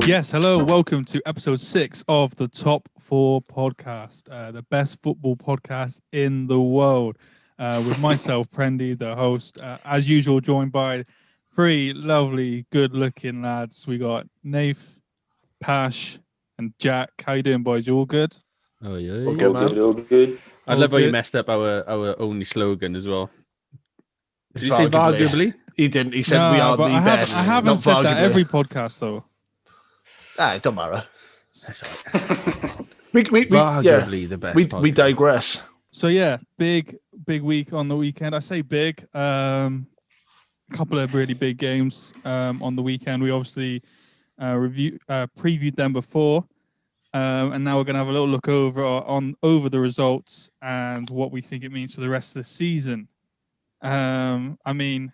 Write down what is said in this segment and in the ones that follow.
Yes, hello. Welcome to episode 6 of the Top 4 podcast, the best football podcast in the world. With myself, Prendy, the host, as usual, joined by three lovely, good-looking lads. We got Nath, Pash, and Jack. How you doing, boys? You all good? Oh yeah, All good. I love how you messed up our only slogan as well. Did you say VARguably? He didn't. He said we are the best. I haven't said that every podcast though. It don't matter. That's all right. VARguably the best. We digress. So yeah, big week on the weekend. I say big. A couple of really big games on the weekend. We obviously previewed them before. And now we're going to have a little look over the results and what we think it means for the rest of the season. I mean,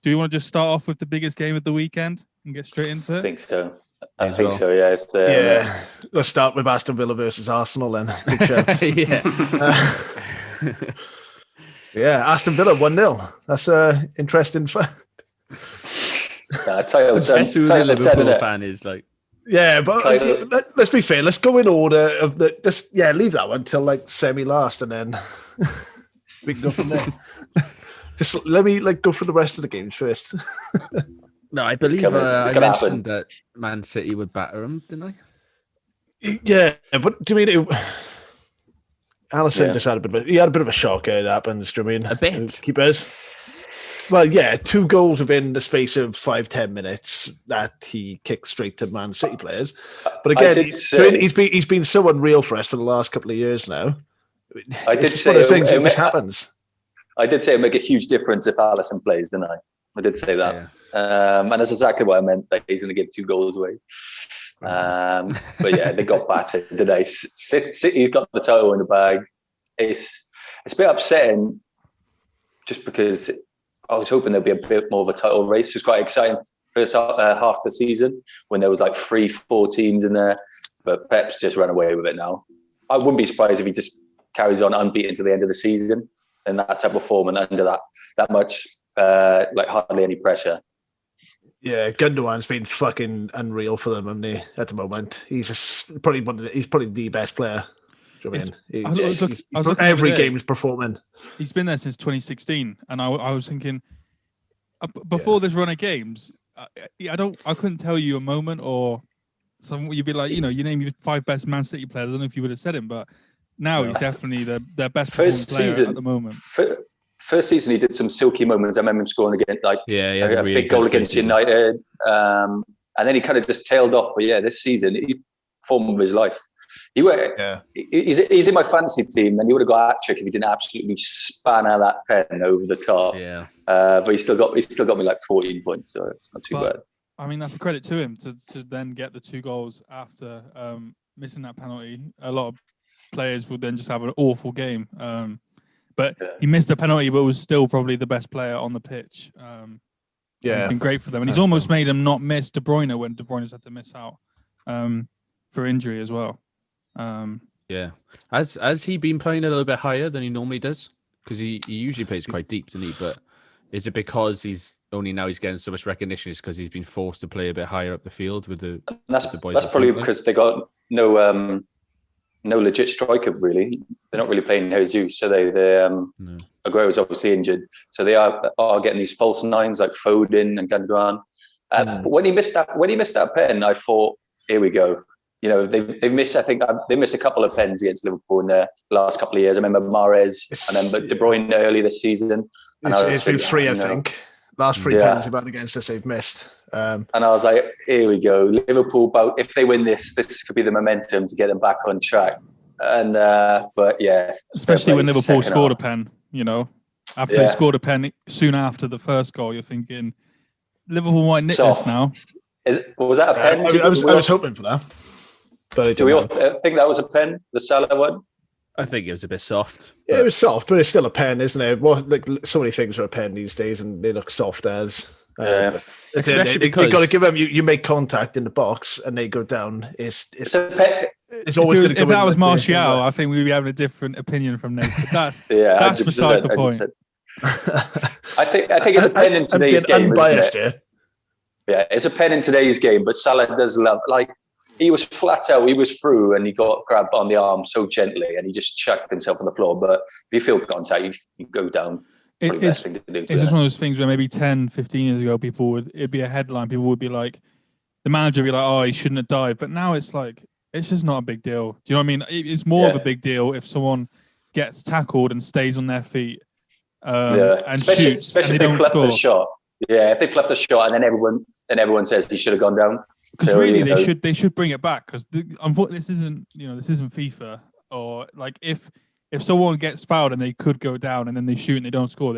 do you want to just start off with the biggest game of the weekend and get straight into it? I think so. I think so. Yeah. Let's start with Aston Villa versus Arsenal then. Big shout. Yeah, Aston Villa 1-0. That's interesting fact. I tell you, who the Liverpool fan is like. Yeah, but let's be fair. Let's go in order of the. Leave that one till like semi-last, and then we can go from there. Just let me go for the rest of the games first. No, I believe I mentioned that Man City would batter them, didn't I? Yeah, but do you mean Alisson just had a bit of a shock. It happens. Do you mean a bit? Keepers. Well, yeah, 2 goals within the space of 5-10 minutes that he kicked straight to Man City players. But again, he's been so unreal for us for the last couple of years now. I did say one of the things that just happens. I did say it'd make a huge difference if Alisson plays, didn't I? I did say that. Yeah. And that's exactly what I meant. Like he's going to give 2 goals away. But yeah, they got battered today. City's got the title in the bag. It's a bit upsetting just because I was hoping there'd be a bit more of a title race. It was quite exciting first half of the season when there was like 3-4 teams in there. But Pep's just run away with it now. I wouldn't be surprised if he just carries on unbeaten to the end of the season in that type of form and under that much hardly any pressure. Yeah, Gundogan's been fucking unreal for them, hasn't he? At the moment, he's probably the best player. Do you know I mean? Every game is performing. He's been there since 2016, and I was thinking before this run of games, I couldn't tell you a moment or something. You'd be like, you name your 5 best Man City players. I don't know if you would have said him, but now he's definitely their best player at the moment. First season, he did some silky moments. I remember him scoring again, a big goal against United, and then he kind of just tailed off. But yeah, this season, he form of his life. He's in my fantasy team, and he would have got a hat trick if he didn't absolutely span out that pen over the top. Yeah, but he still got me like 14 points, so it's not too bad. I mean, that's a credit to him to then get the 2 goals after missing that penalty. A lot of players would then just have an awful game. But he missed the penalty, but was still probably the best player on the pitch. He's been great for them, and he's almost made him not miss De Bruyne when De Bruyne's had to miss out for injury as well. Has he been playing a little bit higher than he normally does? Because he usually plays quite deep, doesn't he? But is it because he's getting so much recognition? Is because he's been forced to play a bit higher up the field with the boys? That's probably because they got no legit striker, really. They're not really playing Jesus, so Aguero's obviously injured, so they are getting these false nines like Foden and Gundogan. But when he missed that pen, I thought, here we go. They've missed. I think they missed a couple of pens against Liverpool in the last couple of years. I remember Mahrez and then De Bruyne early this season. And it's been 3, I think. Last 3 pens about against us, they've missed. And I was like, here we go. Liverpool, if they win this could be the momentum to get them back on track. And but yeah, especially when Liverpool scored a pen. After they scored a pen soon after the first goal, you're thinking Liverpool might nick this now. Was that a pen? I was hoping for that. But do we all think that was a pen, the Salah one? I think it was a bit soft. Yeah, it was soft, but it's still a pen, isn't it? Well, so many things are a pen these days, and they look soft as. Especially because you've got to give them. You make contact in the box, and they go down. It's always going to come. If that was Martial, I think we'd be having a different opinion from Nate. But that's beside the point. I think it's a pen in today's game. Unbiased, isn't it? Yeah, it's a pen in today's game, but Salah does love, like, he was flat out, he was through, and he got grabbed on the arm so gently, and he just chucked himself on the floor. But if you feel contact, you go down. It's just one of those things where maybe 10, 15 years ago, it'd be a headline. People would be like, the manager would be like, oh, he shouldn't have dived. But now it's like, it's just not a big deal. Do you know what I mean? It's more of a big deal if someone gets tackled and stays on their feet and shoots and they don't score. The shot. Yeah, if they fluff the shot and then everyone says he should have gone down. Because really, they should bring it back. Because this isn't FIFA, or like if someone gets fouled and they could go down and then they shoot and they don't score,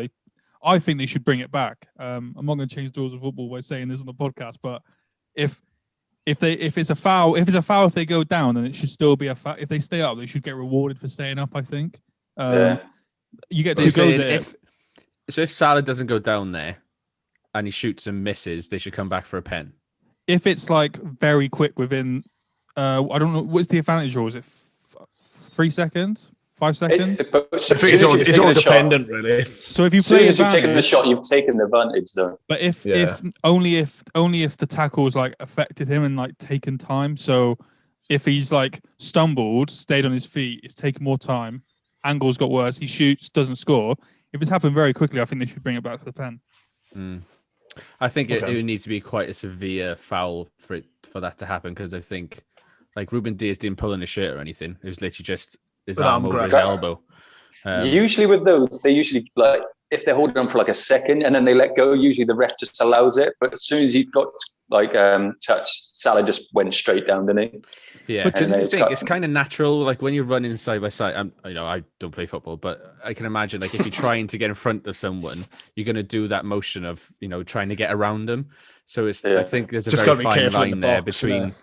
I think they should bring it back. I'm not going to change the rules of football by saying this on the podcast, but if it's a foul, if they go down, then it should still be a foul. If they stay up, they should get rewarded for staying up. I think. You get 2 goals at it. So if Salah doesn't go down there and he shoots and misses, they should come back for a pen. If it's like very quick within, I don't know, what's the advantage rule? Is it 3 seconds? 5 seconds? It's all dependent, really. So if you play as soon as you've taken the shot, you've taken the advantage, though. But if only if the tackle's like affected him and like taken time. So if he's like stumbled, stayed on his feet, it's taken more time, angles got worse, he shoots, doesn't score. If it's happened very quickly, I think they should bring it back for the pen. I think it would need to be quite a severe foul for that to happen, because I think like Ruben Dias didn't pull on his shirt or anything. It was literally just his arm over his elbow. Usually with those, they usually like if they're holding on for like a second and then they let go. Usually the ref just allows it, but as soon as he got like touched, Salah just went straight down, didn't he? Yeah, but do you think it's kind of natural? Like when you're running side by side, I don't play football, but I can imagine like if you're trying to get in front of someone, you're going to do that motion of trying to get around them. So I think there's a very fine line there between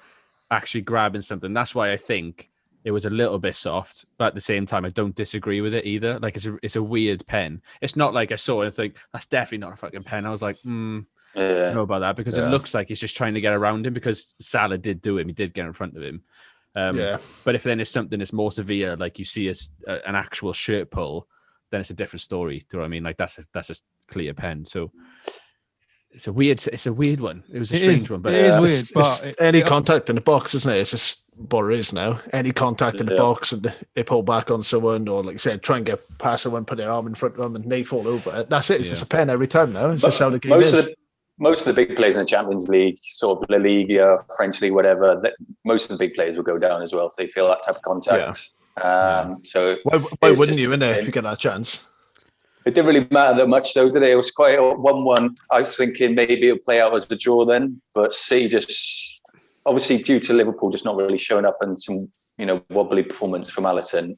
actually grabbing something. That's why I think it was a little bit soft, but at the same time, I don't disagree with it either. Like it's a weird pen. It's not like I saw it and think that's definitely not a fucking pen. I was like, I don't know about that, because it looks like he's just trying to get around him, because Salah did do him. He did get in front of him. But if then it's something that's more severe, like you see an actual shirt pull, then it's a different story. Do you know what I mean? Like that's a clear pen. So it's a weird one. It was a strange one, but it is weird. But any contact in the box, isn't it? It's just what it is now. Any contact in the box and they pull back on someone, or like I said, try and get past someone, put their arm in front of them, and they fall over. That's it. It's just a pen every time now. It's just how the game is. Most of the big players in the Champions League, sort of La Liga, French League, whatever, most of the big players will go down as well if they feel that type of contact. So why wouldn't you, innit, if you get that chance? It didn't really matter that much, though, did it? It was quite a 1-1. I was thinking maybe it'll play out as a draw then, but City just, obviously due to Liverpool just not really showing up and some, wobbly performance from Alisson,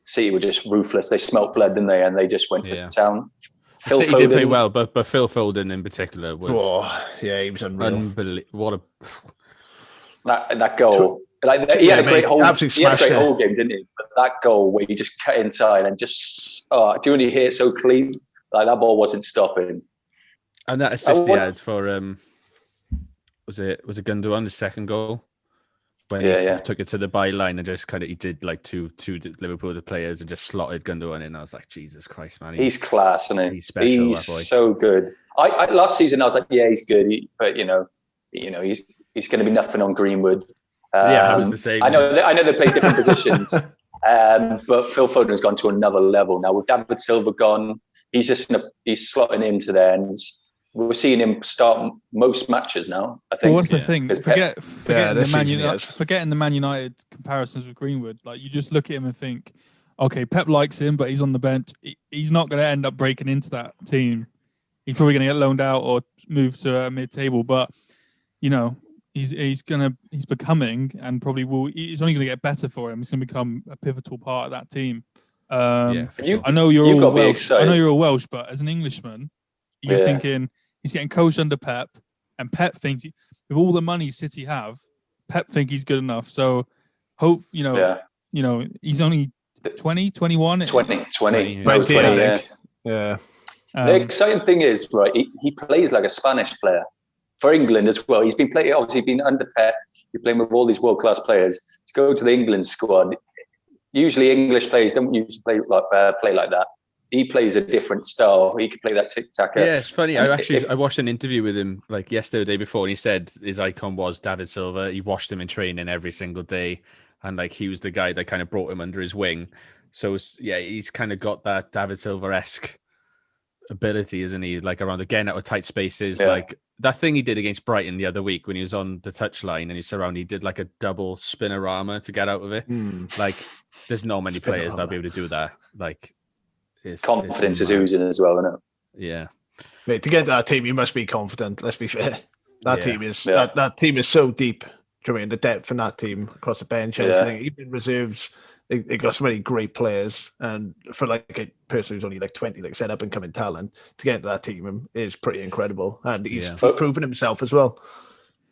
City were just ruthless. They smelt blood, didn't they? And they just went to town. City did play well, but Phil Foden in particular was... he was unreal. What that goal. He had a great whole game, didn't he? But that goal where he just cut inside and just doing it here so clean, like that ball wasn't stopping. And that assist he had for was it Gundogan, the second goal, when he took it to the byline and just he did like two Liverpool players and just slotted Gundogan in. I was like, Jesus Christ, man, he's class, isn't he? He's special. He's so good. I last season I was like, yeah, he's good, but he's going to be nothing on Greenwood. I was the same. I know they play different positions, but Phil Foden has gone to another level now. With David Silva gone, he's slotting into there, and we're seeing him start most matches now. I think. Well, what's the thing? Forgetting the Man United comparisons with Greenwood. Like you just look at him and think, okay, Pep likes him, but he's on the bench. He's not going to end up breaking into that team. He's probably going to get loaned out or move to mid-table, but he's becoming, and probably will. He's only going to get better for him. He's going to become a pivotal part of that team. Sure. I know you're all Welsh. I know you're all Welsh, but as an Englishman, you're thinking he's getting coached under Pep, and Pep thinks with all the money City have, Pep think he's good enough. So hope he's only 20, 21. 20. Yeah. The exciting thing is, right, he plays like a Spanish player. For England as well, he's been playing. Obviously, been under Pep. He's playing with all these world-class players. To go to the England squad, usually English players don't usually play like that. he plays a different style. He could play that tic-tac. Yeah, it's funny. I watched an interview with him like yesterday or the day before, and he said his icon was David Silva. He watched him in training every single day, and like he was the guy that kind of brought him under his wing. So yeah, he's kind of got that David Silva-esque ability, isn't he? Like around again out of tight spaces, like that thing he did against Brighton the other week when he was on the touchline and he's surrounded. He did like a double spinorama to get out of it. Like there's not many players that'll be able to do that. Like confidence is oozing as well, isn't it? Yeah, mate. To get to that team, you must be confident. Let's be fair. That team is that team is so deep. I mean, the depth in that team across the bench, everything, even reserves. They got so many great players, and for like a person who's only like 20, like said, up and coming talent, to get into that team is pretty incredible, and he's proven himself as well.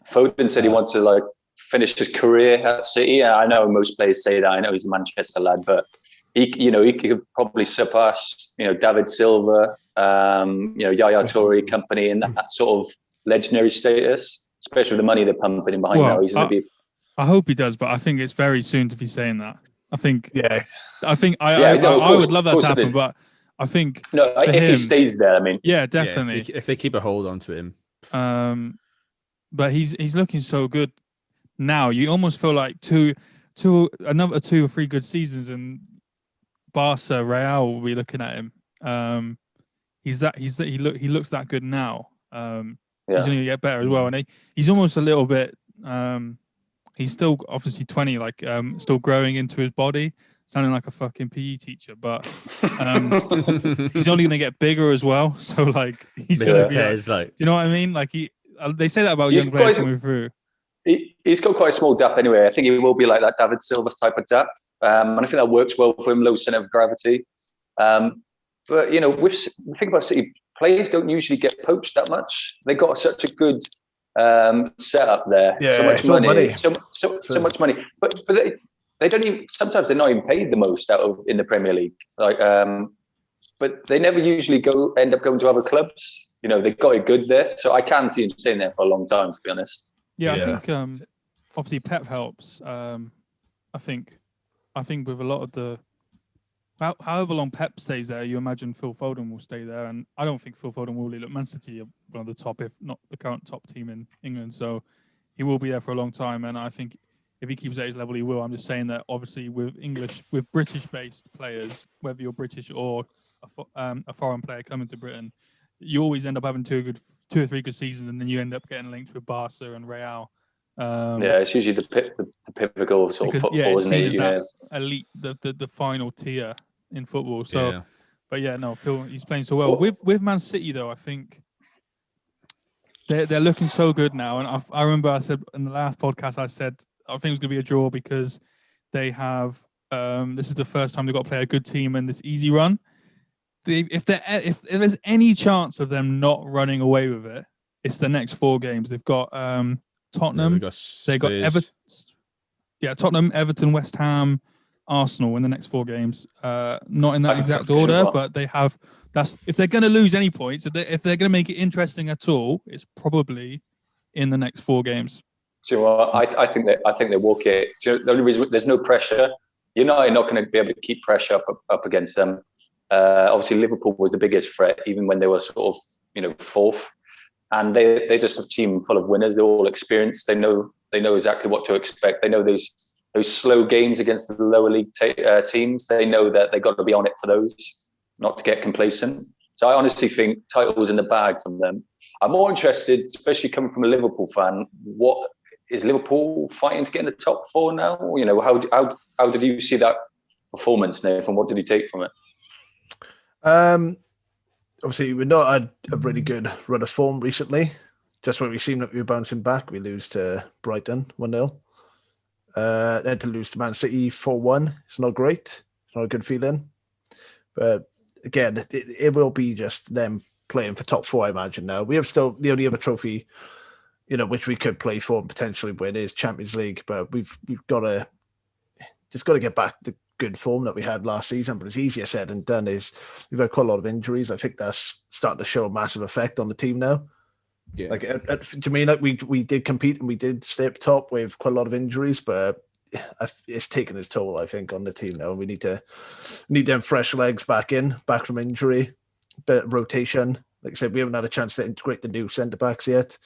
Foden said he wants to like finish his career at City. I know most players say that. I know he's a Manchester lad, but he could probably surpass David Silva, Yaya Toure, company in that sort of legendary status, especially with the money they're pumping in behind now. He's going to be. I hope he does, but I think it's very soon to be saying that. I think I would love that to happen, but I think if he stays there, I mean, definitely. If they keep a hold onto him, but he's looking so good now. You almost feel like another 2 or 3 good seasons, and Barca, Real will be looking at him. He looks that good now. He's going to get better as well, and he's almost a little bit. He's still obviously 20, like still growing into his body, sounding like a fucking PE teacher. But he's only going to get bigger as well. So like he's going to be like, do you know what I mean? Like they say that about young players coming through. He's got quite a small depth anyway. I think he will be like that David Silva type of depth, and I think that works well for him. Low center of gravity. But think about City, players don't usually get poached that much. They got such a good. Set up there, so much money. So much money, but they don't even. Sometimes they're not even paid the most in the Premier League. Like, but they never usually end up going to other clubs. They got it good there, so I can see him staying there for a long time. To be honest, I think obviously Pep helps. I think with a lot of the. However long Pep stays there, you imagine Phil Foden will stay there, and I don't think Phil Foden will leave. Man City are one of the top, if not the current top team in England, so he will be there for a long time. And I think if he keeps at his level, he will. I'm just saying that obviously with British-based players, whether you're British or a foreign player coming to Britain, you always end up having 2 or 3 good seasons, and then you end up getting linked with Barca and Real. It's usually the pivotal sort of football, isn't it? Elite, the final tier in football. So, but Phil, he's playing so well. With Man City though, I think they're looking so good now. And I remember I said in the last podcast, I said I think it was going to be a draw because they have. This is the first time they've got to play a good team in this easy run. If there's any chance of them not running away with it, it's the next 4 games. They've got Tottenham. They got Everton. Yeah, Tottenham, Everton, West Ham, Arsenal in the next 4 games. Not in that exact order, but they have. That's if they're going to lose any points. If they're going to make it interesting at all, it's probably in the next 4 games. So I think they walk it. The only reason there's no pressure. United not going to be able to keep pressure up against them. Obviously, Liverpool was the biggest threat, even when they were sort of 4th. And they just a team full of winners. They're all experienced. They know exactly what to expect. They know those slow games against the lower league teams. They know that they got to be on it for those, not to get complacent. So I honestly think titles in the bag from them. I'm more interested, especially coming from a Liverpool fan. What is Liverpool fighting to get in the top 4 now? How did you see that performance, Nathan? What did you take from it? Obviously, we've not had a really good run of form recently. Just when we seem like we were bouncing back, we lose to Brighton 1-0. Then to lose to Man City 4-1. It's not great. It's not a good feeling. But again, it will be just them playing for top 4, I imagine now. We have still the only other trophy, which we could play for and potentially win is Champions League. But we've got to get back to good form that we had last season, but it's easier said than done. We've had quite a lot of injuries. I think that's starting to show a massive effect on the team now. Yeah, like to me, like we did compete and we did stay up top with quite a lot of injuries, but it's taken its toll, I think, on the team now. We need them fresh legs back from injury, bit of rotation. Like I said, we haven't had a chance to integrate the new centre backs yet.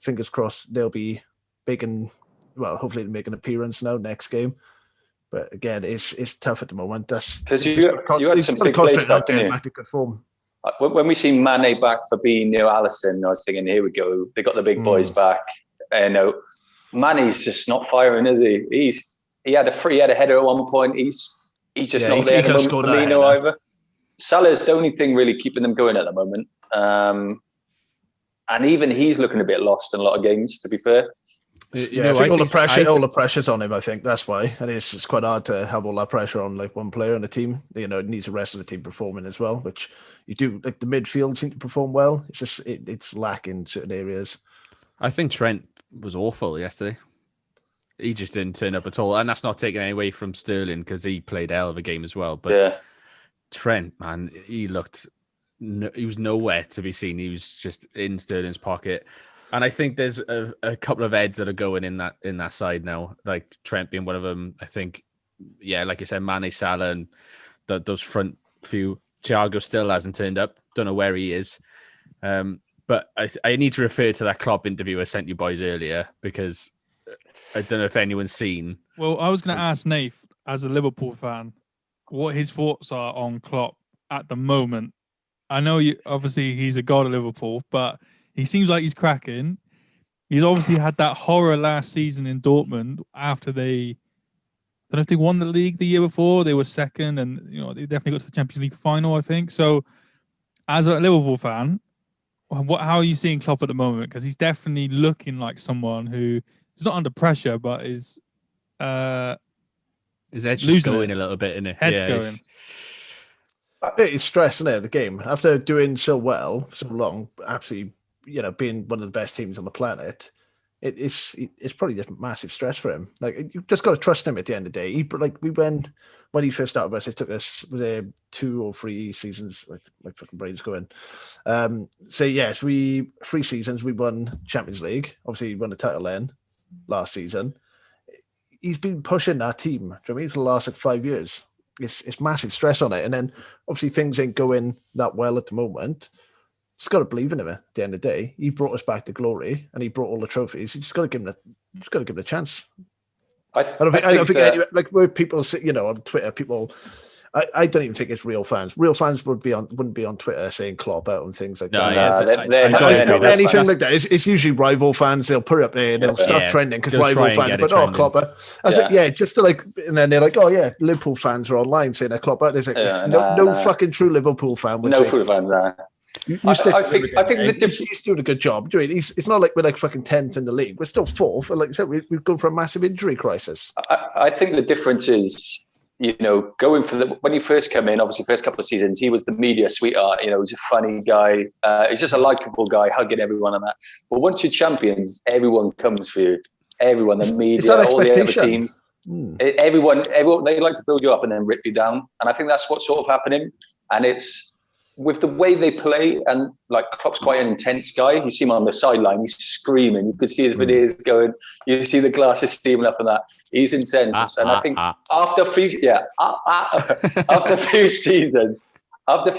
Fingers crossed they'll be making, well, hopefully they'll make an appearance now next game. But again, it's tough at the moment. That's because you had some big plays back, didn't you? Back to good form. When we see Mane back for being Alisson, I was thinking, here we go. They got the big boys back. And Mane's just not firing, is he? He had a header at one point. He's just not there at the moment. Firmino either. Salah's the only thing really keeping them going at the moment. And even he's looking a bit lost in a lot of games, to be fair. I think all the pressure's on him. I think that's why, and it's quite hard to have all that pressure on like one player on the team. It needs the rest of the team performing as well, which you do. Like the midfield seem to perform well. It's just it's lacking in certain areas. I think Trent was awful yesterday. He just didn't turn up at all, and that's not taking any away from Sterling because he played a hell of a game as well. But Trent, man, he was nowhere to be seen. He was just in Sterling's pocket. And I think there's a couple of heads that are going in that side now, like Trent being one of them. I think, like you said, Mane, Salah, and those front few. Thiago still hasn't turned up. Don't know where he is. But I need to refer to that Klopp interview I sent you boys earlier because I don't know if anyone's seen. Well, I was going to ask Nath, as a Liverpool fan, what his thoughts are on Klopp at the moment. I know obviously he's a god of Liverpool, but he seems like he's cracking. He's obviously had that horror last season in Dortmund after I don't know if they won the league the year before. They were second and, they definitely got to the Champions League final, I think. So as a Liverpool fan, how are you seeing Klopp at the moment? Because he's definitely looking like someone who is not under pressure, but is his head's just going a little bit, isn't it? Head's going. It's stress, isn't it, the game? After doing so well, so long, absolutely, being one of the best teams on the planet, it's probably just massive stress for him. Like, you just got to trust him at the end of the day. When he first started with us, it took us 2 or 3 seasons, like my fucking brain's going. So yes, 3 seasons we won Champions League. Obviously, he won the title then last season. He's been pushing that team, do you know what I mean, for the last 5 years. It's massive stress on it. And then obviously things ain't going that well at the moment. Just got to believe in him at the end of the day. He brought us back to glory and he brought all the trophies. You just got to give him a chance. I don't think like where people sit, on Twitter, people I don't even think it's real fans. Real fans wouldn't be on Twitter saying Klopp out and things like that. Anything like that. It's usually rival fans. They'll put it up there and they'll start trending because rival fans. But Klopp out. Just to and then they're like, Liverpool fans are online saying they're Klopp out. There's like no fucking true Liverpool fan would say. No true fans. I think he's doing a good job. It's not like we're like fucking 10th in the league. We're still 4th. And like I said, we've gone for a massive injury crisis. I think the difference is, going for when he first came in, obviously first couple of seasons, he was the media sweetheart. He's a funny guy. He's just a likable guy, hugging everyone and that. But once you're champions, everyone comes for you. Everyone, the media, all the other teams. Everyone, they like to build you up and then rip you down. And I think that's what's sort of happening. And it's with the way they play, and like Klopp's quite an intense guy. You see him on the sideline, he's screaming. You could see his videos going. You see the glasses steaming up and that. He's intense. And I think after a few seasons, I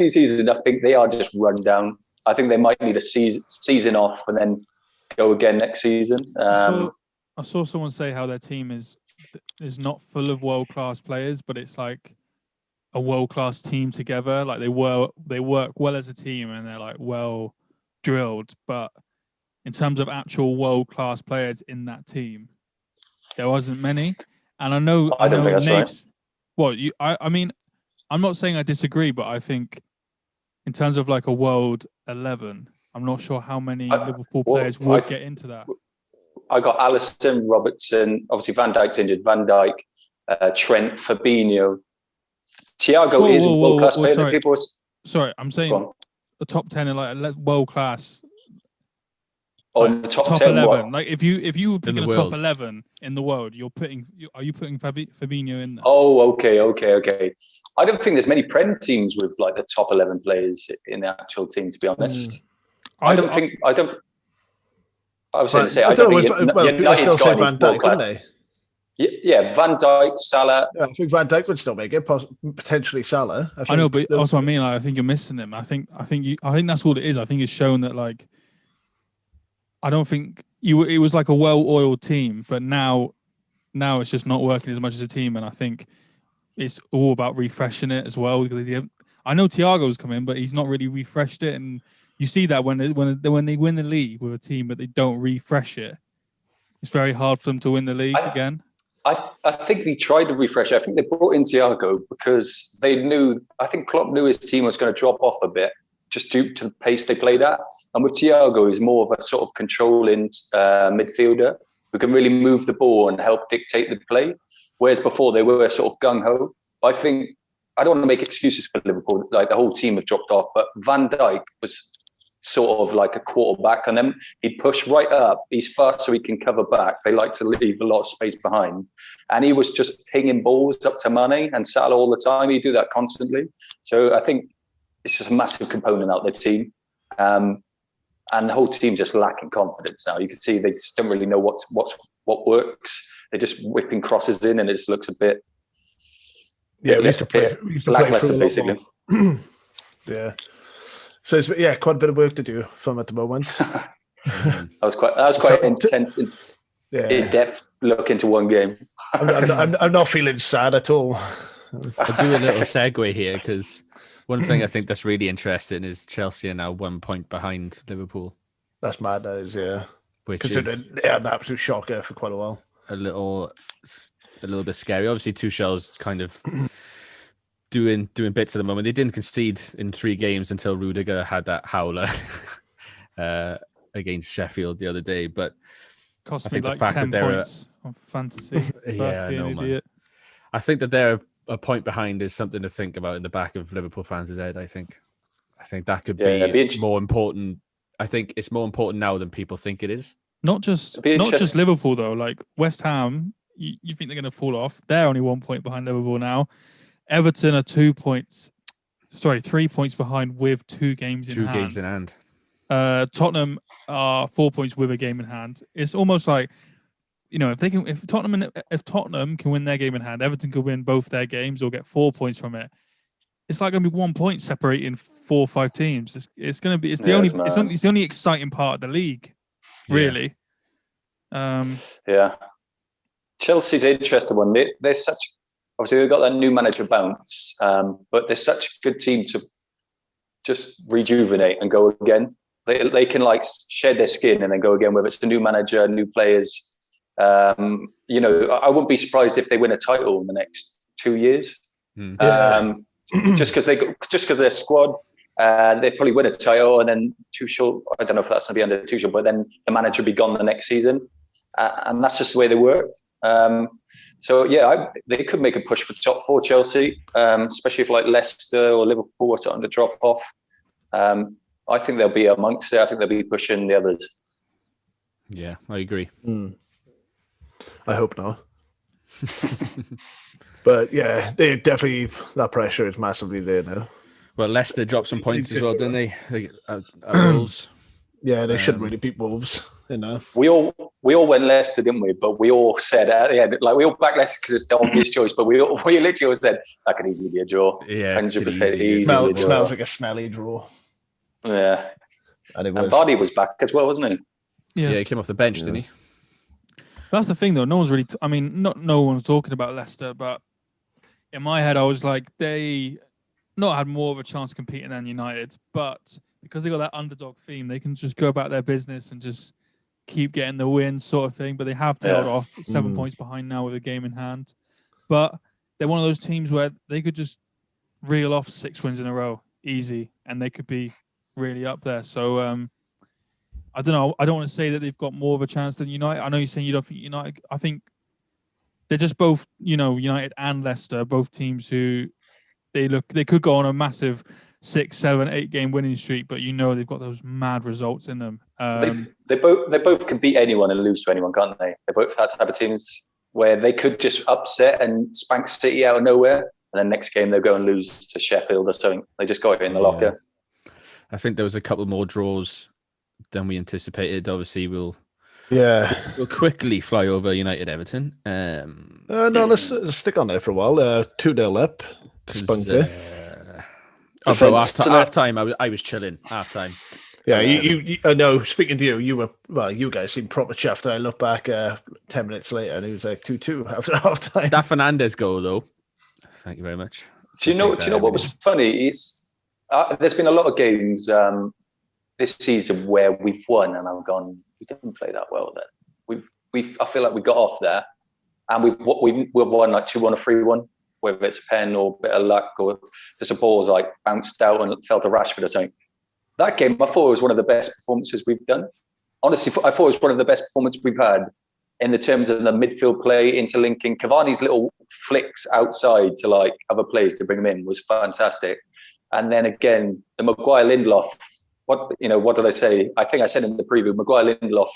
think they are just run down. I think they might need a season off and then go again next season. I saw someone say how their team is not full of world-class players, but it's like a world-class team together. Like they work well as a team and they're like well drilled. But in terms of actual world-class players in that team, there wasn't many. And I don't think that's right. Well, I mean, I'm not saying I disagree, but I think in terms of like a world 11, I'm not sure how many Liverpool players would get into that. I got Alisson, Robertson, obviously Van Dijk's injured, Van Dijk, Trent, Fabinho. Thiago is a world-class player. Sorry, I'm saying the top 10 are like world-class. The top 10 11. What? Like if you were picking a top 11 in the world, are you putting Fabinho in there? Oh, okay. I don't think there's many Prem teams with like the top 11 players in the actual team, to be honest. I don't think United's got any world-class. Yeah, Van Dijk, Salah. Yeah, I think Van Dijk would still make it. Potentially Salah. I know, but also I mean, like, I think you're missing him. I think that's all it is. I think it's shown that, like, I don't think it was like a well-oiled team, but now it's just not working as much as a team, and I think it's all about refreshing it as well. I know Thiago's come in, but he's not really refreshed it, and you see that when they win the league with a team, but they don't refresh it, it's very hard for them to win the league again. I think they tried to refresh it. I think they brought in Thiago because I think Klopp knew his team was going to drop off a bit just due to the pace they played at. And with Thiago, he's more of a sort of controlling midfielder who can really move the ball and help dictate the play. Whereas before they were sort of gung-ho. I think, I don't want to make excuses for Liverpool, like the whole team have dropped off, but Van Dijk was sort of like a quarterback on them. He'd push right up. He's fast so he can cover back. They like to leave a lot of space behind. And he was just pinging balls up to Mane and Salah all the time. He'd do that constantly. So I think it's just a massive component out of the team. And the whole team's just lacking confidence now. You can see they just don't really know what works. They're just whipping crosses in and it just looks a bit... Yeah, we used to play lackluster, basically. Yeah. So it's quite a bit of work to do for them at the moment. that was quite intense, in-depth look into one game. I'm not feeling sad at all. I'll do a little segue here because one thing I think that's really interesting is Chelsea are now 1 point behind Liverpool. That's mad, that is, yeah. Which is an absolute shocker for quite a while. A little bit scary. Obviously, Tuchel's kind of doing bits at the moment. They didn't concede in 3 games until Rudiger had that howler against Sheffield the other day. But cost me like 10 points on fantasy. Yeah, I know, man. I think that they're a point behind is something to think about in the back of Liverpool fans' head. I think that could be more important. I think it's more important now than people think it is. Not just Liverpool though. Like West Ham, you think they're going to fall off? They're only 1 point behind Liverpool now. Everton are 3 points behind with 2 games in hand. Tottenham are 4 points with a game in hand. It's almost like, if Tottenham can win their game in hand, Everton could win both their games or get 4 points from it. It's like going to be 1 point separating 4 or 5 teams. It's the only exciting part of the league, really. Chelsea's an interesting one. They're such. Obviously, they've got that new manager bounce, but they're such a good team to just rejuvenate and go again. They can like shed their skin and then go again, whether it's a new manager, new players. I wouldn't be surprised if they win a title in the next 2 years. Just because their squad, they probably win a title and then Tuchel. I don't know if that's going to be under Tuchel, but then the manager will be gone the next season, and that's just the way they work. They could make a push for top 4, Chelsea, especially if like Leicester or Liverpool are starting to drop off. I think they'll be amongst it. I think they'll be pushing the others. Yeah, I agree. I hope not. But yeah, they definitely, that pressure is massively there now. Well, Leicester dropped some points as well, didn't they? At Wolves. Yeah, they should really beat Wolves. We all went Leicester, didn't we? But we all said at the end, like we all backed Leicester because it's the obvious choice. But we literally all said that could easily be a draw. Yeah, 100% easy. Smells like a smelly draw. Yeah, and Vardy was back as well, wasn't he? Yeah, he came off the bench, didn't he? That's the thing, though. No one's really. No one was talking about Leicester, but in my head, I was like, they not had more of a chance competing than United, but because they got that underdog theme, they can just go about their business and just keep getting the win, sort of thing. But they have tailed off 7 points behind now with a game in hand. But they're one of those teams where they could just reel off 6 wins in a row, easy, and they could be really up there. So I don't know. I don't want to say that they've got more of a chance than United. I know you're saying you don't think United. I think they're just both, United and Leicester, both teams who they could go on a massive 6, 7, 8 game winning streak, but they've got those mad results in them. They both can beat anyone and lose to anyone, can't they? They're both that type of teams where they could just upset and spank City out of nowhere, and then next game they'll go and lose to Sheffield or something. They just got it in the locker. I think there was a couple more draws than we anticipated. Obviously, we'll Yeah. We'll quickly fly over United Everton. No, let's stick on there for a while. 2-0 up. Spunked it. Bro, half time, I was chilling. Half time. Yeah, you no, speaking to you you guys seemed proper chuffed. And I look back 10 minutes later and it was like 2-2 after half time. That Fernandes goal, though. Thank you very much. Do you know what was funny? Is there's been a lot of games this season where we've won and I've gone, we didn't play that well then. I feel like we got off there and we've won like 2-1 or 3-1, whether it's a pen or a bit of luck or just a ball's like bounced out and fell to Rashford or something. That game, I thought it was one of the best performances we've done. Honestly, I thought it was one of the best performances we've had in the terms of the midfield play, interlinking. Cavani's little flicks outside to like other players to bring them in was fantastic. And then again, the Maguire-Lindelof, what did I say? I think I said in the preview, Maguire-Lindelof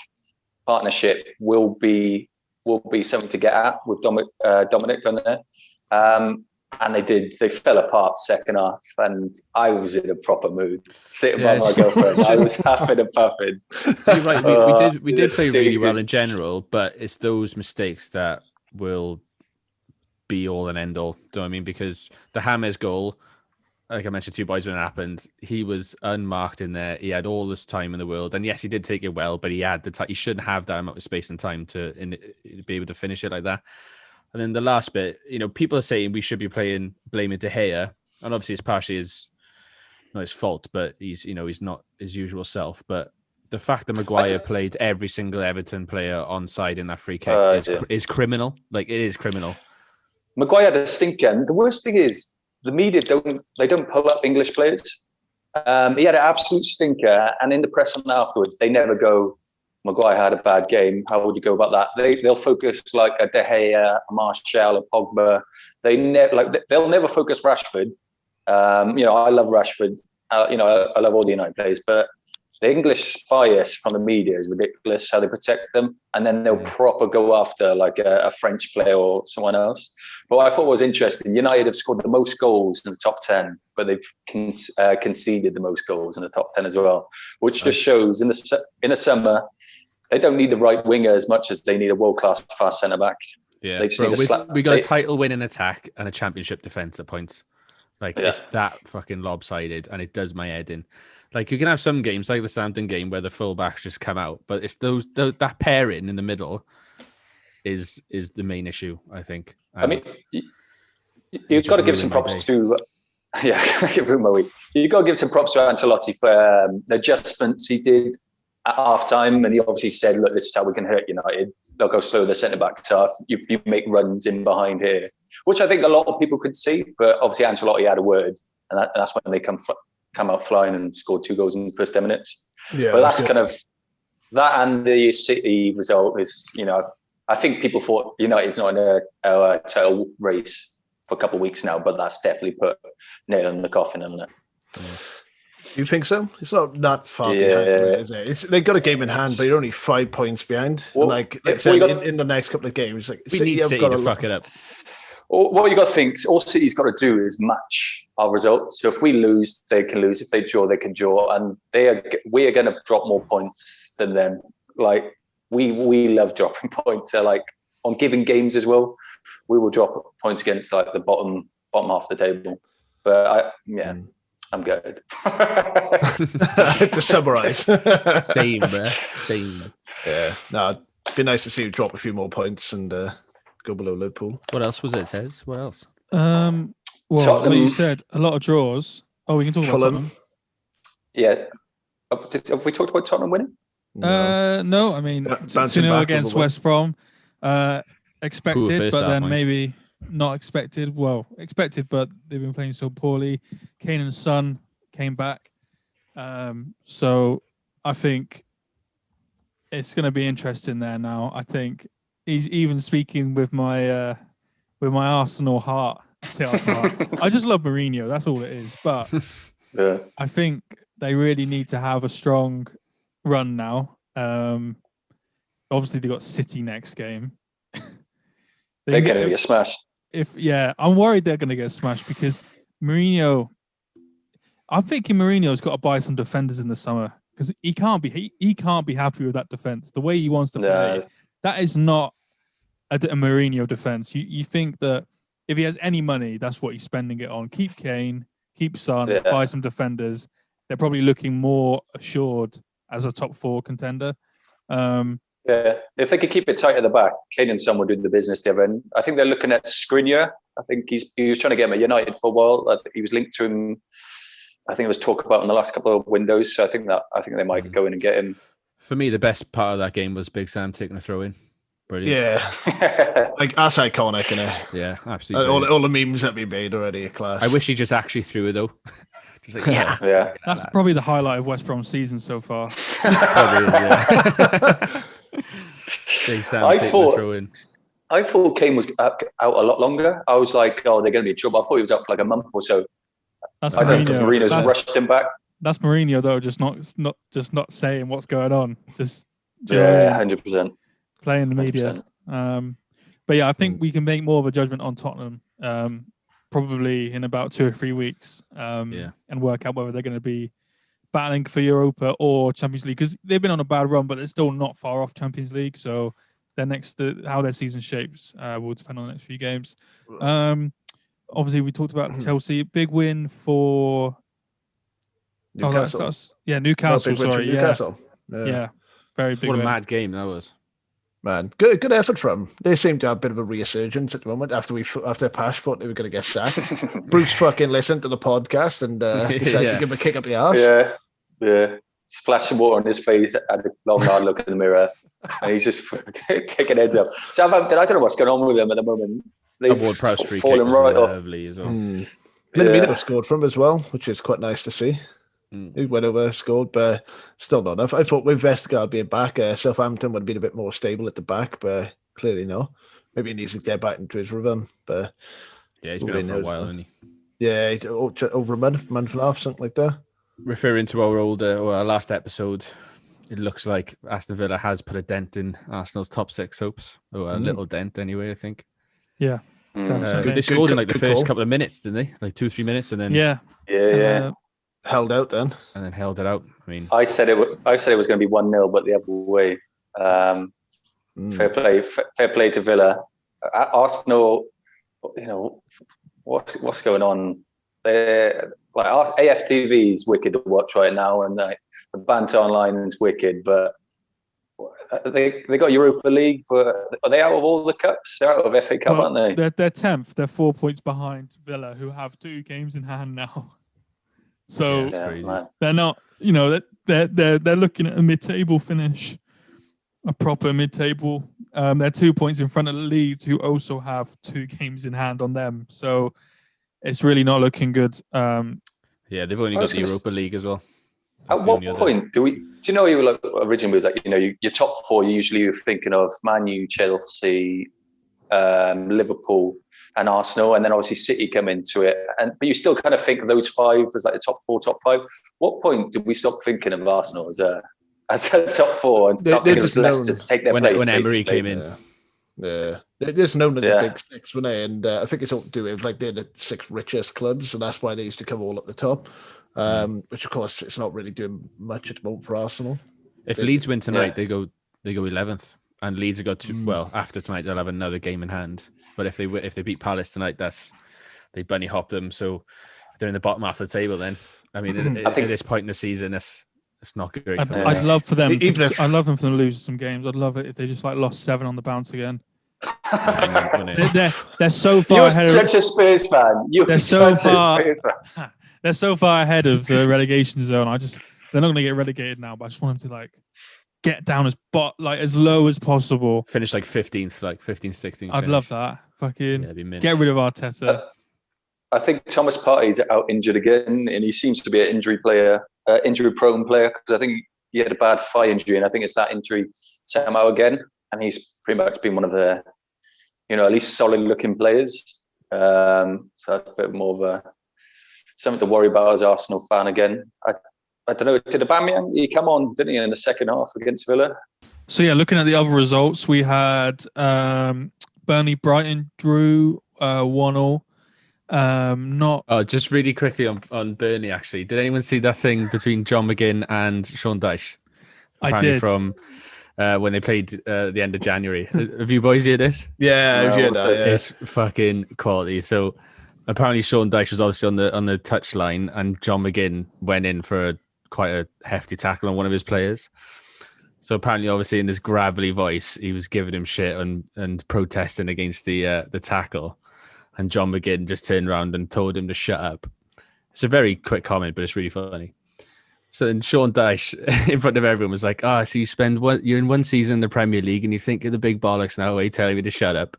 partnership will be something to get at with Dominic on there. And they fell apart second half, and I was in a proper mood. Sitting by my girlfriend, I was huffing and puffing. You're right. We did play really well in general, but it's those mistakes that will be all and end all. Do you know what I mean? Because the James goal, like I mentioned to you boys when it happened, he was unmarked in there. He had all this time in the world, and yes, he did take it well, but he had the time. He shouldn't have that amount of space and time to be able to finish it like that. And then the last bit, people are saying we should be blaming De Gea, and obviously it's partially not his fault, but he's not his usual self. But the fact that Maguire played every single Everton player onside in that free kick is criminal. Like, it is criminal. Maguire had a stinker, and the worst thing is the media don't pull up English players. He had an absolute stinker, and in the press afterwards, they never go, Maguire had a bad game. How would you go about that? They'll focus like a De Gea, a Martial, a Pogba. They'll never focus Rashford. I love Rashford. I love all the United players, but the English bias from the media is ridiculous. How they protect them, and then they'll proper go after like a French player or someone else. But what I thought was interesting, United have scored the most goals in the top 10, but they've conceded the most goals in the top 10 as well, which just shows in the summer. They don't need the right winger as much as they need a world-class fast centre-back. Yeah, we got a title win in attack and a championship defence at points. It's that fucking lopsided, and it does my head in. Like, you can have some games, like the Southampton game, where the full-backs just come out, but it's that pairing in the middle is the main issue, I think. And you've got to give some props to... Yeah, you've got to give some props to Ancelotti for the adjustments he did at half-time, and he obviously said, look, this is how we can hurt United. Look how slow the centre-backs are. If you make runs in behind here, which I think a lot of people could see, but obviously Ancelotti had a word, and that's when they come out flying and scored 2 goals in the first 10 minutes. Yeah, but that's kind of... That and the City result is, I think people thought United's not in a title race for a couple of weeks now, but that's definitely put nail in the coffin, isn't it? Yeah. You think so? It's not that far behind, is it? They've got a game in hand, but you're only 5 points behind. Well, in the next couple of games, we need City to fuck it up. What you got to think, all City's got to do is match our results. So if we lose, they can lose. If they draw, they can draw, and we are going to drop more points than them. Like we love dropping points. So like on given games as well, we will drop points against like the bottom half of the table. But I'm good. To summarise. Same, bro. Same. Yeah. No, it'd be nice to see you drop a few more points and go below Liverpool. What else was it, Tez? What else? Like you said, a lot of draws. Oh, we can talk about Tottenham. Yeah. Have we talked about Tottenham winning? No. I mean, 2-0 against West Brom. Expected, but then maybe... Not expected. Well, expected, but they've been playing so poorly. Kane and Son came back. So I think it's going to be interesting there now. I think he's even speaking with my Arsenal heart. I say Arsenal heart. I just love Mourinho. That's all it is. But I think they really need to have a strong run now. Obviously, they got City next game. They're going to get smashed. I'm worried they're going to get smashed because Mourinho. I'm thinking Mourinho's got to buy some defenders in the summer. because he can't be happy with that defense. The way he wants to play, that is not a Mourinho defense. You think that if he has any money, that's what he's spending it on. Keep Kane, keep Son, buy some defenders. They're probably looking more assured as a top 4 contender. If they could keep it tight at the back, Kane and Son will do the business together. And I think they're looking at Skriniar. I think he was trying to get him at United for a while. I think he was linked to him. I think it was talk about in the last couple of windows. So I think they might go in and get him. For me, the best part of that game was Big Sam taking a throw in. Brilliant. Yeah, like that's iconic, innit? Yeah, absolutely. All the memes that we made already are class. I wish he just actually threw it though. Just like, yeah. That's probably the highlight of West Brom's season so far. Big Sam taking the throw in. I thought Kane was out a lot longer. I was like, oh, they're going to be in trouble. I thought he was out for like a month or so. That's I don't think Mourinho's rushed him back. That's Mourinho though, just not saying what's going on. Just 100%. Playing the media. But yeah, I think we can make more of a judgment on Tottenham probably in about 2 or 3 weeks and work out whether they're going to be battling for Europa or Champions League, because they've been on a bad run, but they're still not far off Champions League. So how their season shapes will depend on the next few games. Obviously, we talked about Chelsea. Big win for Newcastle. Newcastle. Newcastle. Yeah, very big. What a win. mad game that was. Man, good effort from them. They seem to have a bit of a resurgence at the moment after Pash thought they were going to get sacked. Bruce fucking listened to the podcast and decided to give him a kick up the arse. Yeah. Splashing water on his face, had a long hard look in the mirror, and he's just kicking heads up. Southampton, I don't know what's going on with them at the moment. They've fallen right off. As well. Minamino scored from him as well, which is quite nice to see. He went over, scored, but still not enough. I thought with Vestergaard being back, Southampton would have been a bit more stable at the back, but clearly no. Maybe he needs to get back into his rhythm. But he's been out for a while, hasn't he? Yeah, over a month and a half, something like that. Referring to our last episode, it looks like Aston Villa has put a dent in Arsenal's top 6 hopes, or a little dent anyway, I think. Yeah. They scored in the first couple of minutes, didn't they? Like 2-3 minutes, and then held out then, and then held it out. I mean, I said it was going to be 1-0, but the other way. Fair play to Villa. Arsenal, what's going on? They're like AFTV is wicked to watch right now, and the banter online is wicked. But they got Europa League, but are they out of all the cups? They're out of FA Cup, aren't they? They're 10th. They're 4 points behind Villa, who have 2 games in hand now. So they're not, they're looking at a mid-table finish, a proper mid-table. They're 2 points in front of Leeds, who also have 2 games in hand on them. So it's really not looking good. They've only got the Europa League as well. At what point do you know you were like originally was like your top 4 usually you're thinking of Man U, Chelsea, Liverpool and Arsenal, and then obviously City come into it, but you still kind of think of those 5 as like the top 5. What point did we stop thinking of Arsenal as a top 4 and start thinking of Leicester to take their place when Emery came in? Yeah, they're just known as the Big 6, weren't they? And I think it's all to do with like they're the 6 richest clubs, and that's why they used to come all at the top. Which of course it's not really doing much at the moment for Arsenal. If Leeds win tonight, they go 11th, and Leeds have got after tonight they'll have another game in hand. But if they beat Palace tonight, they bunny hop them, so they're in the bottom half of the table. Then I mean, at this point in the season, it's not great. I'd love for them. I'd love them for them to lose some games. I'd love it if they just lost 7 on the bounce again. They're so far ahead. You're such a Spurs fan. They're so far ahead of the relegation zone. They're not going to get relegated now, but I just want them to get down as low as possible. Finish 15th, 16th. I'd love that. Fucking get rid of Arteta. I think Thomas Partey's out injured again, and he seems to be an injury-prone player, because I think he had a bad thigh injury, and I think it's that injury sent him out again. And he's pretty much been one of the, at least solid-looking players. So that's a bit more of something to worry about as an Arsenal fan again. I don't know. Did Aubameyang, he come on, didn't he, in the second half against Villa? So looking at the other results, we had Burnley Brighton drew 1-1. Not. Oh, just really quickly on Burnley. Actually, did anyone see that thing between John McGinn and Sean Dyche? Apparently I did. From when they played at the end of January. Have you boys heard this? Yeah, It's fucking quality. So apparently Sean Dyche was obviously on the touchline, and John McGinn went in for quite a hefty tackle on one of his players. So apparently, obviously, in this gravelly voice, he was giving him shit and protesting against the tackle. And John McGinn just turned around and told him to shut up. It's a very quick comment, but it's really funny. So then Sean Dyche, in front of everyone, was like, so you're in one season in the Premier League and you think you're the big bollocks now, you telling me to shut up.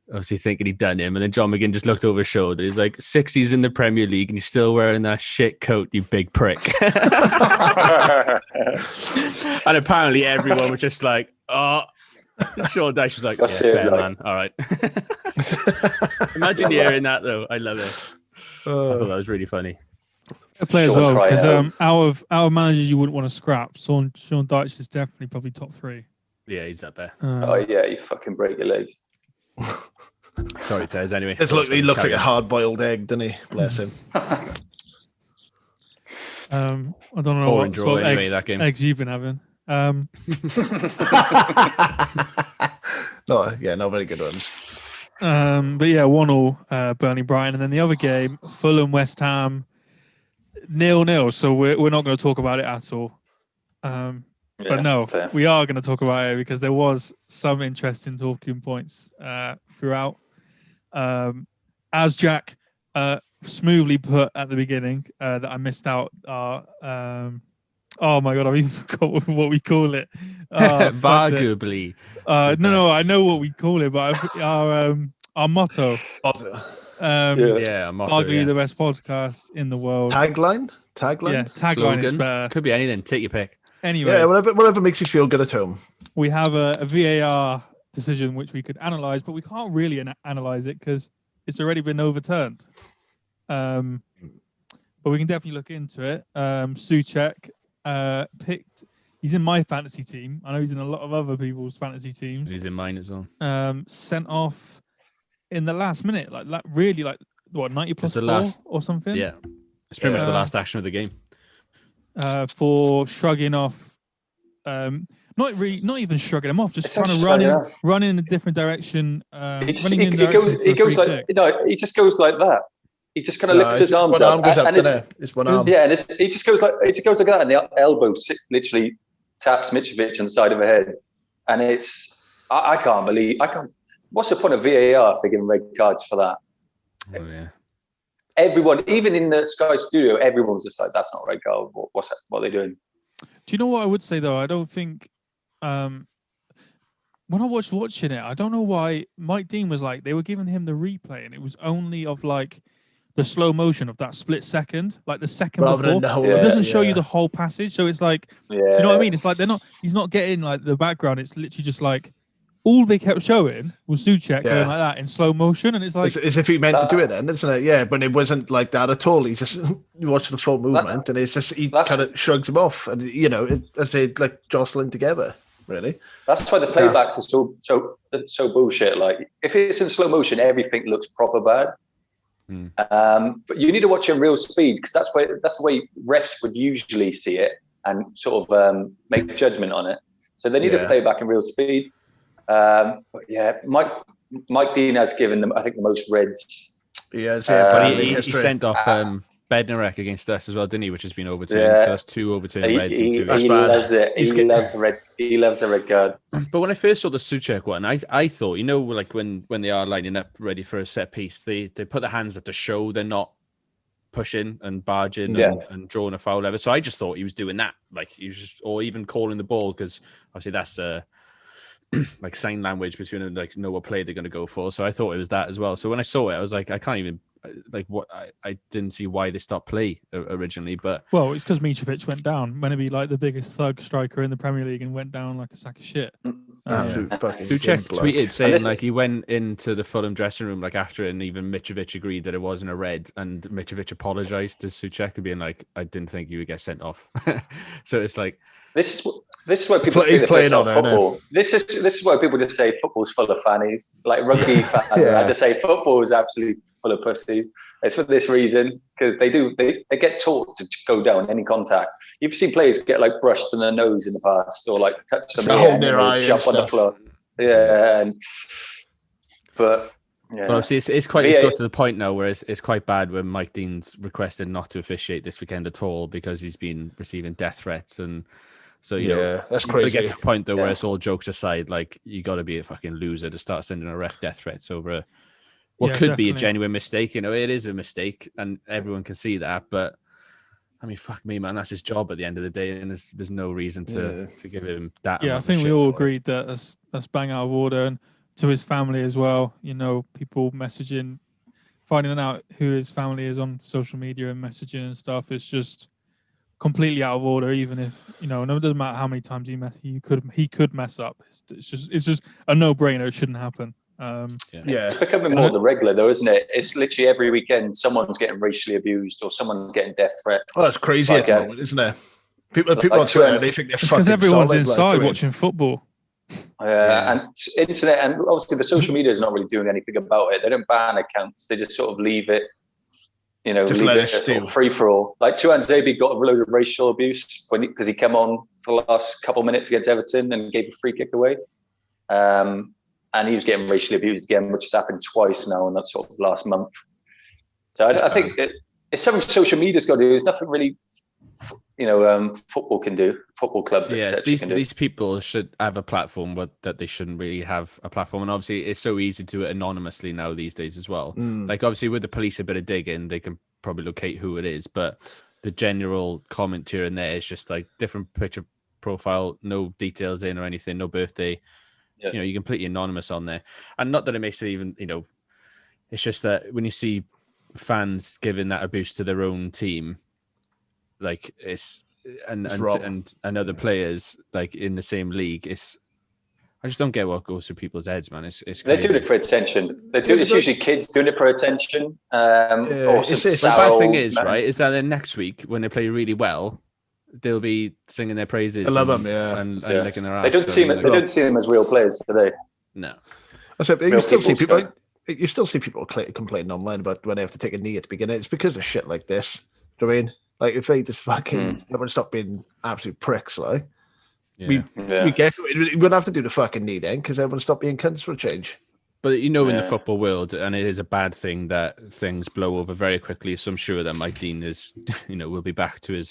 Obviously thinking he'd done him. And then John McGinn just looked over his shoulder. He's like, 6 seasons in the Premier League and you're still wearing that shit coat, you big prick. And apparently everyone was just like, oh. Sean Dyche was like, fair, man. All right. Imagine hearing that, though. I love it. I thought that was really funny. A play as well, because out of managers you wouldn't want to scrap, Sean Dyche is definitely probably top 3. Yeah, he's up there. You fucking break your legs. Sorry, Tez. Anyway, he looks like a hard-boiled egg, doesn't he? Bless him. I don't know what sort of eggs you've been having. No, not very good ones. But yeah, 1-1 Burnley Brighton, and then the other game, Fulham West Ham 0-0. So we're not going to talk about it at all. But no, we are going to talk about it because there was some interesting talking points throughout. As Jack smoothly put at the beginning, that I missed out are. Oh my god, I even forgot what we call it. VARguably. No, I know what we call it, but our motto. Our motto. VARguably, the best podcast in the world. Tagline. Yeah, tagline is better. Could be anything. Take your pick. Anyway, yeah, whatever makes you feel good at home. We have a VAR decision which we could analyze, but we can't really analyze it because it's already been overturned. But we can definitely look into it. Soucek picked. He's in my fantasy team. I know he's in a lot of other people's fantasy teams. He's in mine as well. Sent off in the last minute, like 90 plus 4 or something. Yeah, it's pretty much the last action of the game. For shrugging off, not even shrugging him off, just trying to run in a different direction. He just goes like that. He just kind of lifts his arms up. It's one arm. Yeah, and he just goes like that, and the elbow literally taps Mitrovic on the side of the head, and I can't believe. What's the point of VAR if they're giving red cards for that? Oh yeah. Everyone, even in the Sky studio, everyone's just like, "That's not a red card. What are they doing?" Do you know what I would say though? I don't think when I was watching it, I don't know why Mike Dean was like they were giving him the replay, and it was only of like the slow motion of that split second, like the second before. It doesn't show you the whole passage, so it's like, do you know what I mean? It's like he's not getting like the background. It's literally just like all they kept showing was Soucek going like that in slow motion, and it's like as if he meant to do it then, isn't it? Yeah, but it wasn't like that at all. He's just you watch the full movement, and it's just he kind of shrugs him off, and as they like jostling together. Really, that's why the playbacks are so bullshit. Like if it's in slow motion, everything looks proper bad. But you need to watch it in real speed because that's the way refs would usually see it and sort of make a judgment on it. So they need to play back in real speed. But yeah, Mike Dean has given them, I think, the most reds. But he sent off Bednarek against us as well, didn't he? Which has been overturned. So that's 2 overturned reds. He loves it. He loves the red. He loves the red card. But when I first saw the Soucek one, I thought, like when they are lining up ready for a set piece, they put their hands up to show they're not pushing and barging and drawing a foul ever. So I just thought he was doing that, like he was just, or even calling the ball, because obviously that's like sign language between them, like know what play they're going to go for. So I thought it was that as well. So when I saw it, I was like, I can't even I didn't see why they stopped play originally. But well, it's because Mitrovic went down. Meant to be like the biggest thug striker in the Premier League and went down like a sack of shit. Soucek tweeted saying like he went into the Fulham dressing room like after it, and even Mitrovic agreed that it wasn't a red, and Mitrovic apologized to Soucek and being like, I didn't think you would get sent off. So it's like this is why people say football. This is why people just say football's full of fannies. Like rugby fans, I just say football is absolutely full of pussies. It's for this reason, because they get taught to go down any contact. You've seen players get like brushed on their nose in the past, or like touch them hold their eye jump on the floor. Yeah, but obviously it's got to the point now where it's quite bad when Mike Dean's requested not to officiate this weekend at all because he's been receiving death threats, and so you know that's crazy. It gets to the point though where it's all jokes aside, like you got to be a fucking loser to start sending a ref death threats over what could be a genuine mistake. You know, it is a mistake, and everyone can see that. But I mean, fuck me, man, that's his job at the end of the day, and there's no reason to give him that. Yeah, I think we all agreed that that's bang out of order, and to his family as well. You know, people messaging, finding out who his family is on social media and messaging and stuff. It's just completely out of order. Even if it doesn't matter how many times he could mess up. It's just a no-brainer. It shouldn't happen. It's becoming more the regular though, isn't it? It's literally every weekend someone's getting racially abused or someone's getting death threat. Oh, that's crazy at the moment, isn't it? People on Twitter, they think they're fucking because everyone's solid, inside watching football. And internet and obviously the social media is not really doing anything about it. They don't ban accounts; they just sort of leave it. Just let it stew. Free for all. Like Tuanzebe got loads of racial abuse because he came on for the last couple of minutes against Everton and gave a free kick away. And he was getting racially abused again, which has happened twice now in that sort of last month. So I think it's something social media's got to do. There's nothing really, football can do. Football clubs, these people should have a platform, but that they shouldn't really have a platform. And obviously, it's so easy to do it anonymously now these days as well. Like obviously, with the police a bit of digging, they can probably locate who it is. But the general comment here and there is just like different picture profile, no details in or anything, no birthday. Yeah. You're completely anonymous on there. And not that it makes it even, it's just that when you see fans giving that abuse to their own team, like and other players like in the same league, I just don't get what goes through people's heads, man. It's crazy. They're doing it for attention. It's usually kids doing it for attention. The bad thing is, right, is that then next week when they play really well, they'll be singing their praises. I love them, and licking their ass. They don't see them as real players today. No, that's it. You still see people. You still see people complaining online about when they have to take a knee at the beginning. It's because of shit like this. Do you know what I mean? Like if they just fucking everyone stop being absolute pricks, like we get it. We wouldn't have to do the fucking knee then because everyone stop being cunts for a change. But in the football world, and it is a bad thing that things blow over very quickly. So I'm sure that Mike Dean is, will be back to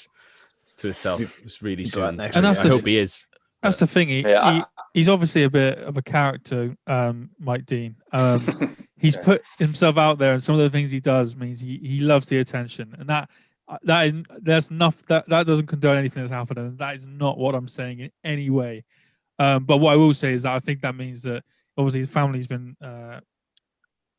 himself really soon. And I hope he is. That's the thing. He's obviously a bit of a character, Mike Dean. He's put himself out there, and some of the things he does means he loves the attention, and that doesn't condone anything that's happened, and that is not what I'm saying in any way. But what I will say is that I think that means that obviously his family's been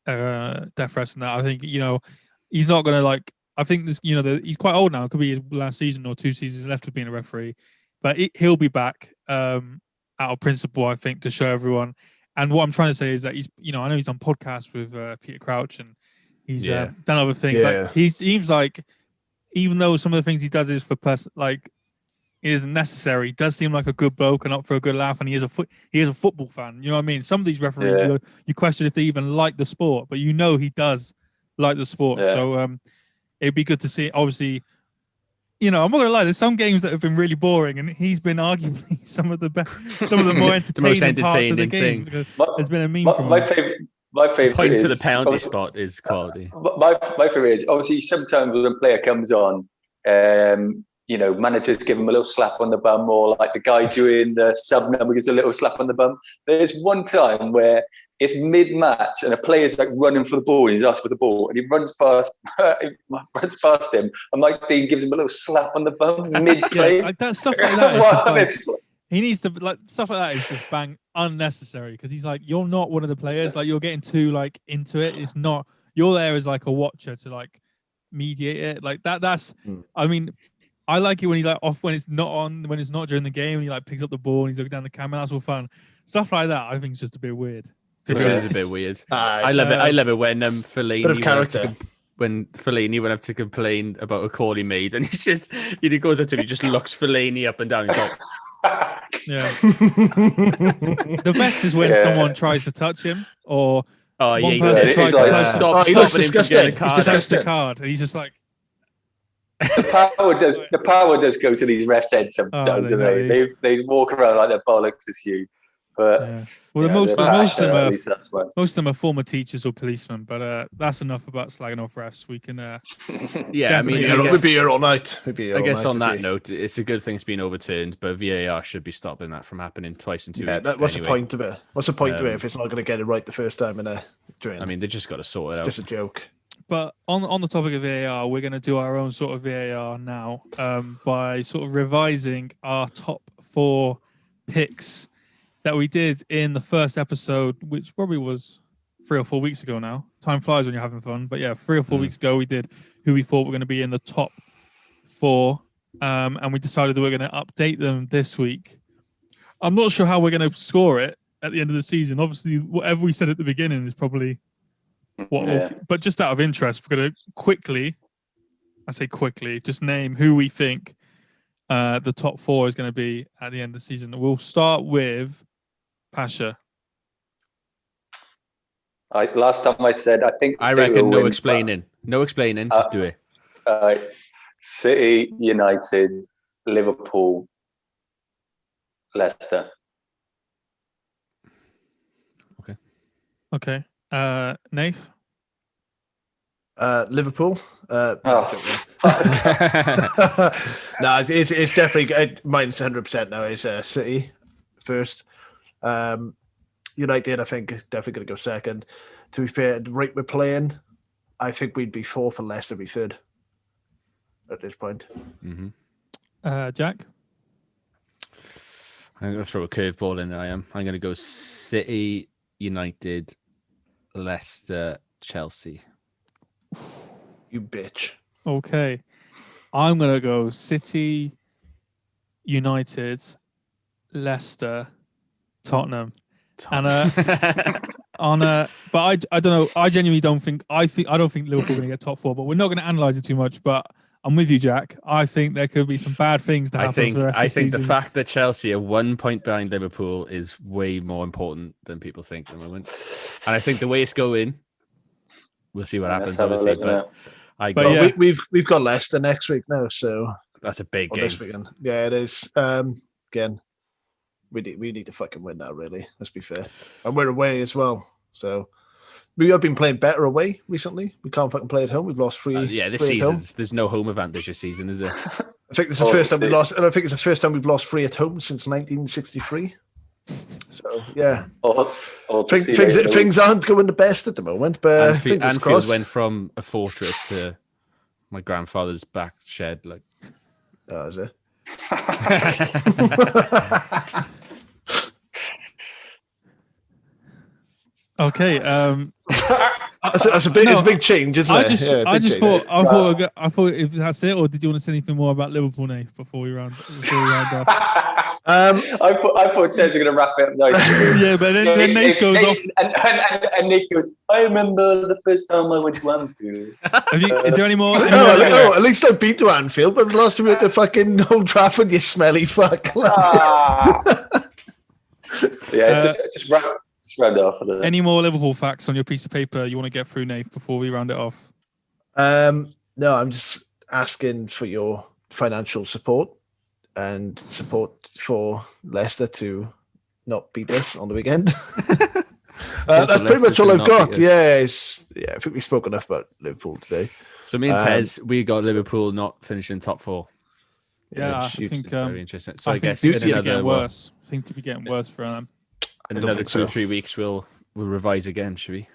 death threats, and that I think he's not going to I think this, he's quite old now. It could be his last season or 2 seasons left of being a referee, but he'll be back out of principle, I think, to show everyone. And what I'm trying to say is that he's, I know he's on podcasts with Peter Crouch and he's done other things. Yeah. Like he seems like, even though some of the things he does is for isn't necessary, he does seem like a good bloke and up for a good laugh. And he is a football fan. You know what I mean? Some of these referees, you question if they even like the sport, but he does like the sport. Yeah. So, it'd be good to see. Obviously, I'm not gonna lie. There's some games that have been really boring, and he's been arguably some of the more entertaining parts of the game. There's been a meme from my favorite point to the penalty spot is quality. My favorite is obviously sometimes when a player comes on, managers give him a little slap on the bum, or like the guy doing the sub number gives a little slap on the bum. There's one time where it's mid-match and a player's like running for the ball and he's asking for the ball and he runs past him and Mike Dean gives him a little slap on the bum mid-play. That stuff like that is just he needs to stuff like that is just bang unnecessary because he's like, you're not one of the players, like you're getting too into it. It's not, you're there as like a watcher to mediate it like that. That's I mean, I like it when he off when it's not on, when it's not during the game and he picks up the ball and he's looking down the camera. That's all fun. Stuff like that I think is just a bit weird. It is a bit weird. I love it when Fellaini went up to complain about a call he made, and he's just he goes up to him, he just looks Fellaini up and down. He's like, yeah. The best is when someone tries to touch him, or Oh, one yeah. person tried to stop. He looks stopping him from disgusting. getting a He's card. disgusting. the card, and he's just like, the power does go to these refs heads sometimes. Exactly. They walk around like their bollocks is huge. But well, most of them are former teachers or policemen. But that's enough about slagging off refs. We can. Yeah, I mean, we'd be here all night. I guess on that note, it's a good thing it's been overturned, but VAR should be stopping that from happening twice in 2 weeks. What's the point of it? What's the point of it if it's not going to get it right the first time in a drain? I mean, they just got to sort it out. Just a joke. But on the topic of VAR, we're going to do our own sort of VAR now by sort of revising our top 4 picks that we did in the first episode, which probably was 3 or 4 weeks ago now. Time flies when you're having fun. But yeah, 3 or 4 weeks ago, we did who we thought were going to be in the top 4. And we decided that we're going to update them this week. I'm not sure how we're going to score it at the end of the season. Obviously, whatever we said at the beginning is probably but just out of interest, we're going to quickly just name who we think the top 4 is going to be at the end of the season. We'll start with Pasha. Last time I said, I reckon no explaining. No explaining. Just do it. City, United, Liverpool, Leicester. Okay. Nath? Liverpool. No, it's definitely mine's 100% now. It's City first. United, I think, definitely going to go second. To be fair, the rate we're playing, I think we'd be 4th and Leicester be 3rd at this point. Jack? I'm going to throw a curveball in there. I'm going to go City, United, Leicester, Chelsea. You bitch. Okay. I'm going to go City, United, Leicester, Tottenham. And but I don't know. I genuinely don't think. I don't think Liverpool are going to get top 4. But we're not going to analyze it too much. But I'm with you, Jack. I think there could be some bad things to happen for the rest of the season. The fact that Chelsea are 1 point behind Liverpool is way more important than people think at the moment. And I think the way it's going, we'll see what happens. Obviously, we've got Leicester next week now, so that's a big game. This weekend. Yeah, it is. Again. We need to fucking win now, really. Let's be fair. And we're away as well. So we have been playing better away recently. We can't fucking play at home. We've lost 3. This season, there's no home advantage this season, is there? I think it's the first time we lost. And I think it's the first time we've lost 3 at home since 1963. So yeah, things aren't going the best at the moment. But Anfield went from a fortress to my grandfather's back shed. Like, oh, is it? Okay. That's a big change, isn't it? I thought if that's it, or did you want to say anything more about Liverpool, Nate, before we round off? I thought Chelsea were going to wrap it up nice. Yeah, but then Nate goes off. And Nate goes, I remember the first time I went to Anfield. Is there any more? No, at least I've been to Anfield, but last time we went to fucking Old Trafford, you smelly fuck. Yeah, just round it off. Any more Liverpool facts on your piece of paper you want to get through, Nate, before we round it off? No, I'm just asking for your financial support and support for Leicester to not beat us on the weekend. That's pretty much all I've got. Yeah, I think we spoke enough about Liverpool today. So me and Tez, we got Liverpool not finishing top 4. Yeah, I think very interesting. So I guess things could be getting worse. Things could be getting worse for them. In another 2 or 3 weeks, we'll revise again, should we?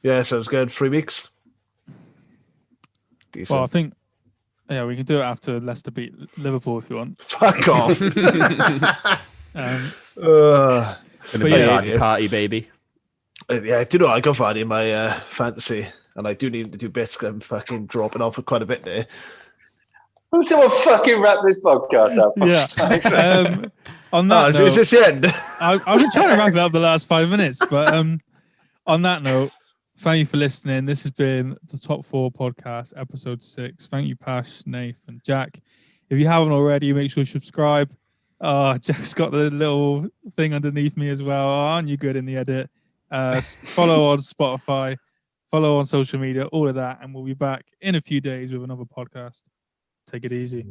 Yeah, sounds good. 3 weeks. Decent. Well, I think, we can do it after Leicester beat Liverpool if you want. Fuck off. Party, baby. Yeah, do you know, I got Vardy in my fantasy, and I do need to do bits because I'm fucking dropping off for quite a bit there. Someone fucking wrap this podcast up. Yeah. On that note, is this the end? I've been trying to wrap it up the last 5 minutes, but on that note, thank you for listening. This has been the Top 4 Podcast, Episode 6. Thank you, Pash, Nath, and Jack. If you haven't already, make sure you subscribe. Jack's got the little thing underneath me as well. Aren't you good in the edit? Follow on Spotify, follow on social media, all of that, and we'll be back in a few days with another podcast. Take it easy.